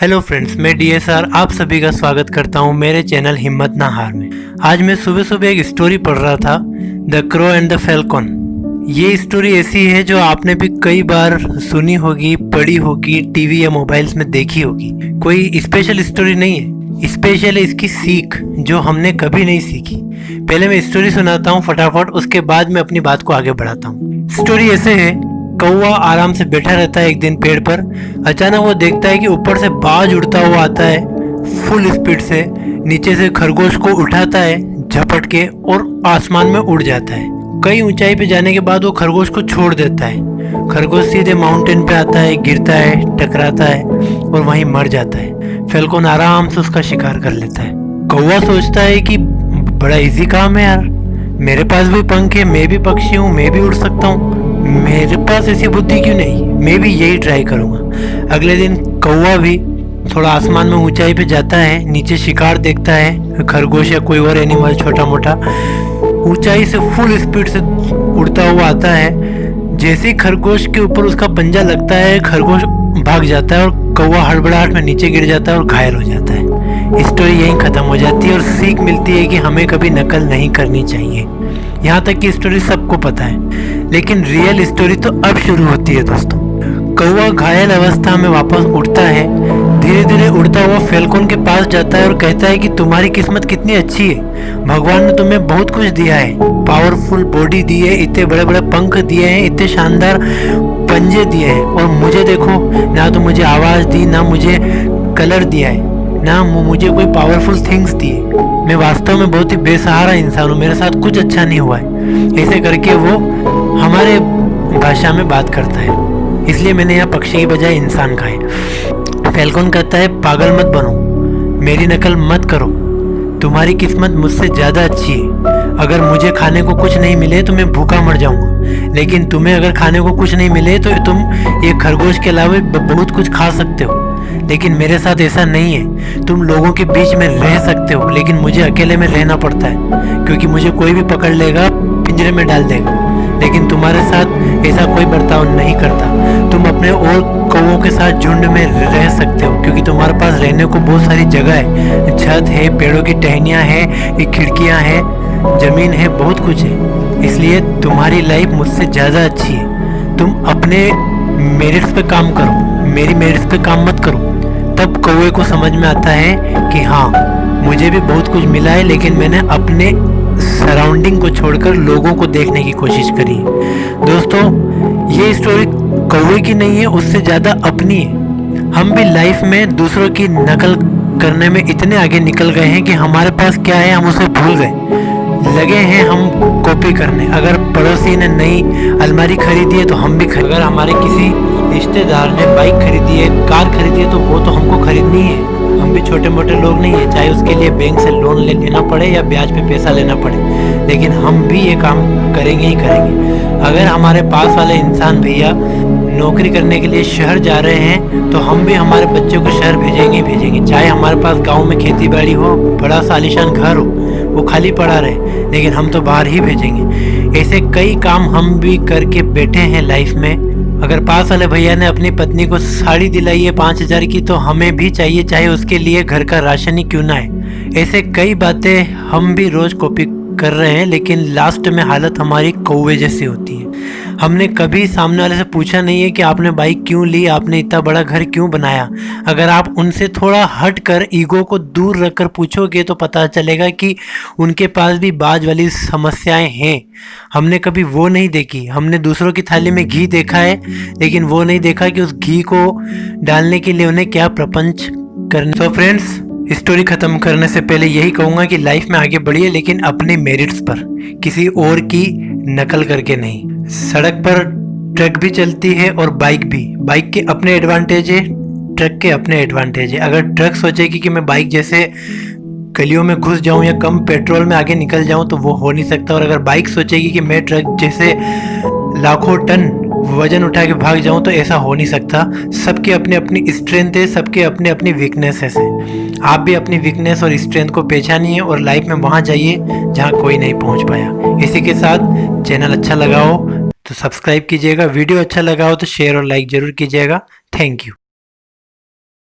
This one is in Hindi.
हेलो फ्रेंड्स, मैं डीएसआर आप सभी का स्वागत करता हूं मेरे चैनल हिम्मत ना हार में। आज मैं सुबह सुबह एक स्टोरी पढ़ रहा था, the crow and the falcon. ये स्टोरी ऐसी है जो आपने भी कई बार सुनी होगी, पढ़ी होगी, टीवी या मोबाइल्स में देखी होगी। कोई स्पेशल स्टोरी नहीं है, स्पेशल है इसकी सीख जो हमने कभी नहीं सीखी। पहले मैं स्टोरी सुनाता हूँ फटाफट, उसके बाद मैं अपनी बात को आगे बढ़ाता हूँ। स्टोरी ऐसे है, कौवा आराम से बैठा रहता है एक दिन पेड़ पर। अचानक वो देखता है कि ऊपर से बाज उड़ता हुआ आता है फुल स्पीड से। नीचे से खरगोश को उठाता है झपट के और आसमान में उड़ जाता है। कई ऊंचाई पे जाने के बाद वो खरगोश को छोड़ देता है। खरगोश सीधे माउंटेन पे आता है, गिरता है, टकराता है और वहीं मर जाता है। फैल्कन आराम से उसका शिकार कर लेता है। कौवा सोचता है कि बड़ा इजी काम है यार, मेरे पास भी पंख है, मैं भी पक्षी हूँ, मैं भी उड़ सकता हूँ, मेरे पास ऐसी बुद्धि क्यों नहीं, मैं भी यही ट्राई करूंगा। अगले दिन कौवा भी थोड़ा आसमान में ऊंचाई पे जाता है, नीचे शिकार देखता है, खरगोश या कोई और एनिमल छोटा मोटा। ऊंचाई से फुल स्पीड से उड़ता हुआ आता है। जैसे ही खरगोश के ऊपर उसका पंजा लगता है, खरगोश भाग जाता है और कौवा हड़बड़ाहट में नीचे गिर जाता है और घायल हो जाता है। स्टोरी यहीं खत्म हो जाती है और सीख मिलती है कि हमें कभी नकल नहीं करनी चाहिए। यहाँ तक की स्टोरी सबको पता है, लेकिन रियल स्टोरी तो अब शुरू होती है दोस्तों। कौवा घायल अवस्था में वापस उठता है, धीरे धीरे उड़ता हुआ फैल्कन के पास जाता है और कहता है कि तुम्हारी किस्मत कितनी अच्छी है, भगवान ने तुम्हें बहुत कुछ दिया है, पावरफुल बॉडी दी है, इतने बड़े बड़े पंख दिए हैं, इतने शानदार पंजे दिए हैं, और मुझे देखो ना, तो मुझे आवाज दी, ना मुझे कलर दिया है, ना मुझे कोई पावरफुल थिंग्स दिए। मैं वास्तव में बहुत ही बेसहारा इंसान हूँ, मेरे साथ कुछ अच्छा नहीं हुआ है। ऐसे करके वो हमारे भाषा में बात करता है, इसलिए मैंने यहाँ पक्षी की बजाय इंसान कहा है। फैल्कन कहता है पागल मत बनो, मेरी नकल मत करो, तुम्हारी किस्मत मुझसे ज़्यादा अच्छी है। अगर मुझे खाने को कुछ नहीं मिले तो मैं भूखा मर जाऊंगा, लेकिन तुम्हें अगर खाने को कुछ नहीं मिले तो तुम ये खरगोश के अलावा बहुत कुछ खा सकते हो। लेकिन मेरे साथ ऐसा नहीं है, तुम लोगों के बीच में रह सकते हो, लेकिन मुझे अकेले में रहना पड़ता है, क्योंकि मुझे कोई भी पकड़ लेगा, पिंजरे में डाल देगा। लेकिन तुम्हारे साथ ऐसा कोई बर्ताव नहीं करता, तुम अपने और कौवों के साथ झुंड में रह सकते हो, क्योंकि तुम्हारे पास रहने को बहुत सारी जगह है, छत है, पेड़ों की टहनियाँ हैं, खिड़कियाँ हैं, जमीन है, बहुत कुछ है। इसलिए तुम्हारी लाइफ मुझसे ज़्यादा अच्छी है। तुम अपने मेरिट्स पे काम करो, मेरी मेरिट्स पे काम मत करो। तब कौवे को समझ में आता है कि हाँ, मुझे भी बहुत कुछ मिला है, लेकिन मैंने अपने सराउंडिंग को छोड़कर लोगों को देखने की कोशिश करी। दोस्तों, ये स्टोरी कौवे की नहीं है, उससे ज़्यादा अपनी है। हम भी लाइफ में दूसरों की नकल करने में इतने आगे निकल गए हैं कि हमारे पास क्या है हम उसे भूल गए, लगे हैं हम कॉपी करने। अगर पड़ोसी ने नई अलमारी खरीदी है तो हम भी खरीद, अगर हमारे किसी रिश्तेदार ने बाइक खरीदी है, कार खरीदी है, तो वो तो हमको खरीदनी है। हम भी छोटे मोटे लोग नहीं है, चाहे उसके लिए बैंक से लोन लेना पड़े या ब्याज पे पैसा लेना पड़े, लेकिन हम भी ये काम करेंगे ही करेंगे। अगर हमारे पास वाले इंसान भैया नौकरी करने के लिए शहर जा रहे हैं तो हम भी हमारे बच्चों को शहर भेजेंगे ही भेजेंगे। चाहे हमारे पास गांव में खेती बाड़ी हो, बड़ा सा आलीशान घर हो, वो खाली पड़ा रहे, लेकिन हम तो बाहर ही भेजेंगे। ऐसे कई काम हम भी करके बैठे हैं लाइफ में। अगर पास वाले भैया ने अपनी पत्नी को साड़ी दिलाई है 5,000 की, तो हमें भी चाहिए, चाहे उसके लिए घर का राशन ही क्यों ना है। ऐसे कई बातें हम भी रोज कॉपी कर रहे हैं, लेकिन लास्ट में हालत हमारी कौवे जैसी होती है। हमने कभी सामने वाले से पूछा नहीं है कि आपने बाइक क्यों ली, आपने इतना बड़ा घर क्यों बनाया। अगर आप उनसे थोड़ा हट कर ईगो को दूर रखकर पूछोगे तो पता चलेगा कि उनके पास भी बाज वाली समस्याएं हैं। हमने कभी वो नहीं देखी। हमने दूसरों की थाली में घी देखा है, लेकिन वो नहीं देखा कि उस घी को डालने के लिए उन्हें क्या प्रपंच करने। तो फ्रेंड्स, स्टोरी खत्म करने से पहले यही कहूँगा कि लाइफ में आगे बढ़िए, लेकिन अपने मेरिट्स पर, किसी और की नकल करके नहीं। सड़क पर ट्रक भी चलती है और बाइक भी। बाइक के अपने एडवांटेज है, ट्रक के अपने एडवांटेज है। अगर ट्रक सोचेगी कि मैं बाइक जैसे गलियों में घुस जाऊं या कम पेट्रोल में आगे निकल जाऊं, तो वो हो नहीं सकता। और अगर बाइक सोचेगी कि मैं ट्रक जैसे लाखों टन वजन उठा के भाग जाऊं, तो ऐसा हो नहीं सकता। सबके अपनी अपनी स्ट्रेंथ है, सबके अपनी अपनी वीकनेसेस है। आप भी अपनी वीकनेस और स्ट्रेंथ को पहचानिए और लाइफ में वहां जाइए जहां कोई नहीं पहुंच पाया। इसी के साथ चैनल अच्छा लगा हो तो सब्सक्राइब कीजिएगा, वीडियो अच्छा लगा हो तो शेयर और लाइक जरूर कीजिएगा। Thank you.